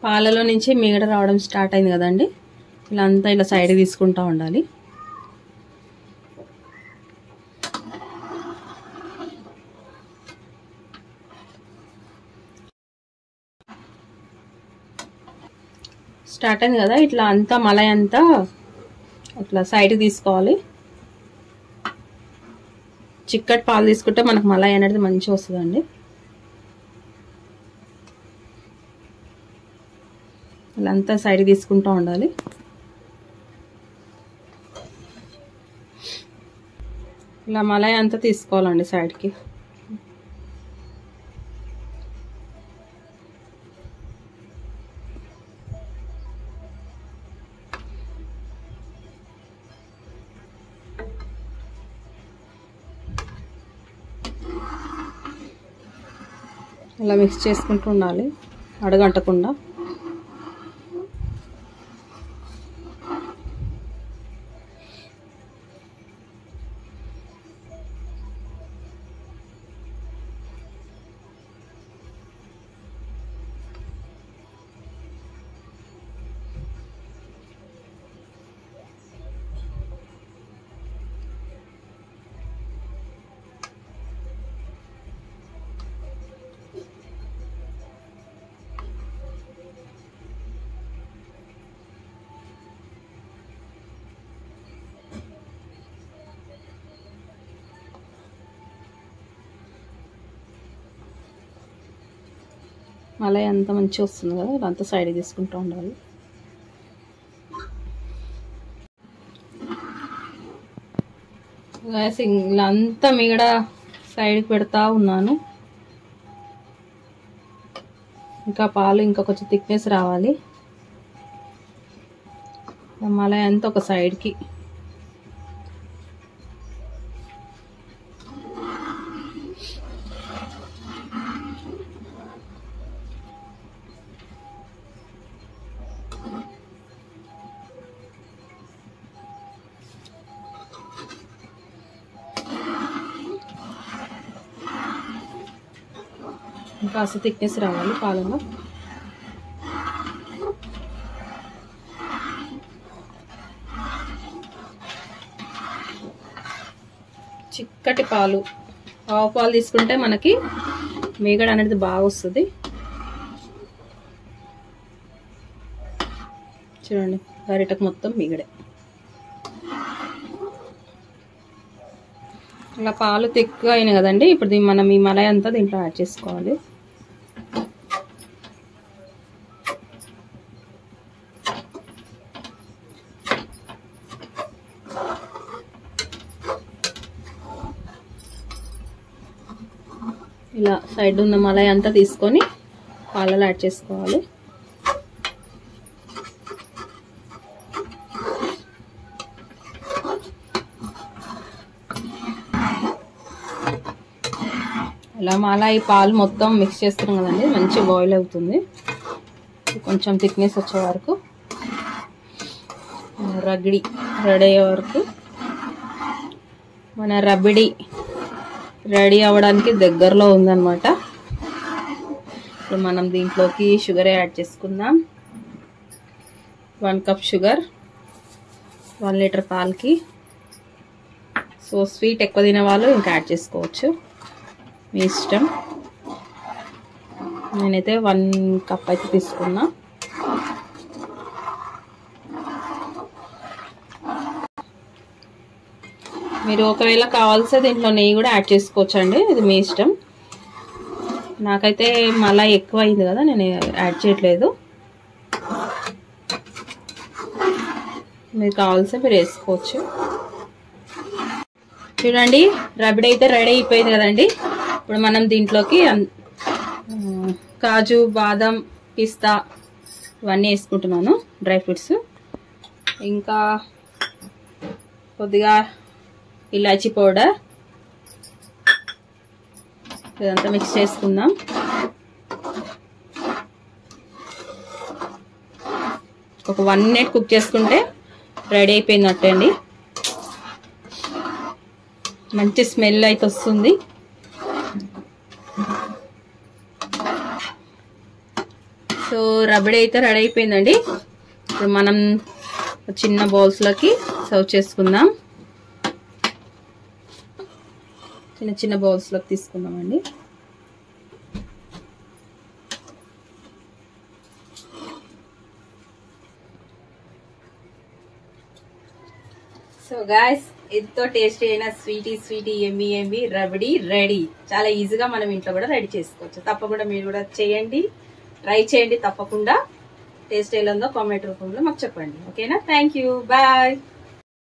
పాలలో నుంచి మీగడ రావడం స్టార్ట్ అయింది కదండి. ఇలా అంతా ఇలా సైడ్ తీసుకుంటూ ఉండాలి. స్టార్ట్ అయింది కదా, ఇట్లా అంతా మలై అంతా ఇట్లా సైడ్కి తీసుకోవాలి. చిక్కటి పాలు తీసుకుంటే మనకు మలై అనేది మంచిగా వస్తుందండి. ఇలా అంతా సైడ్ తీసుకుంటూ ఉండాలి. ఇలా మలై అంతా తీసుకోవాలండి సైడ్కి. ఇలా మిక్స్ చేసుకుంటూ ఉండాలి అడగంటకుండా. మలై అంతా మంచిగా వస్తుంది కదా, ఇలా అంతా సైడ్ తీసుకుంటూ ఉండాలి. ఇలా అంతా మీగడ సైడ్కి పెడతా ఉన్నాను. ఇంకా పాలు ఇంకా కొంచెం థిక్నెస్ రావాలి. మలై అంతా ఒక సైడ్కి. ఇంకా థిక్నెస్ రావాలి పాలలో. చిక్కటి పాలు, ఆవు పాలు తీసుకుంటే మనకి మీగడ అనేది బాగా వస్తుంది. చూడండి గరిటకు మొత్తం మీగడే. ఇలా పాలు తిక్కుగా అయినాయి కదండి. ఇప్పుడు మనం ఈ మలై అంతా దీంట్లో యాడ్ చేసుకోవాలి. ఇలా సైడ్ ఉన్న మలై అంతా తీసుకొని పాలలో యాడ్ చేసుకోవాలి. ఇలా మలై పాలు మొత్తం మిక్స్ చేస్తున్నాం కదండి, మంచి బాయిల్ అవుతుంది. కొంచెం థిక్నెస్ వచ్చే వరకు రగిడి రెడీ అయ్యే వరకు, మన రబిడి రెడీ అవ్వడానికి దగ్గరలో ఉందన్నమాట. ఇప్పుడు మనం దీంట్లోకి షుగర్ యాడ్ చేసుకుందాం. 1 కప్ షుగర్ 1 లీటర్ పాలకి. సో స్వీట్ ఎక్కువ తినే వాళ్ళు ఇంకా యాడ్ చేసుకోవచ్చు, మీ ఇష్టం. నేనైతే 1 కప్ అయితే తీసుకున్నా. మీరు ఒకవేళ కావాల్సే దీంట్లో నెయ్యి కూడా యాడ్ చేసుకోవచ్చు అండి, ఇది మీ ఇష్టం. నాకైతే మలై ఎక్కువ అయింది కదా, నేను యాడ్ చేయట్లేదు. మీరు కావాల్సే మీరు వేసుకోవచ్చు. చూడండి రబిడి అయితే రెడీ అయిపోయింది కదండి. ఇప్పుడు మనం దీంట్లోకి కాజు, బాదం, పిస్తా ఇవన్నీ వేసుకుంటున్నాను, డ్రై ఫ్రూట్స్. ఇంకా కొద్దిగా ఇలాచీ పౌడర్, ఇదంతా మిక్స్ చేసుకుందాం. ఒక 1 మినిట్ కుక్ చేసుకుంటే రెడీ అయిపోయినట్టే అండి. మంచి స్మెల్ అయితే వస్తుంది. సో రబడీ అయితే రెడీ అయిపోయిందండి. ఇప్పుడు మనం చిన్న బౌల్స్లోకి సర్వ్ చేసుకుందాం. చిన్న చిన్న బౌల్స్లోకి తీసుకుందామండి. సో గాయస్, ఎంతో టేస్టీ అయిన స్వీటీ ఎమ్మి రబడీ రెడీ. చాలా ఈజీగా మనం ఇంట్లో కూడా రెడీ చేసుకోవచ్చు. తప్పకుండా మీరు కూడా చేయండి, ట్రై చేయండి. తప్పకుండా టేస్ట్ ఎలా ఉందో కామెంట్ రూపంలో మాకు చెప్పండి. ఓకేనా? Thank you, bye.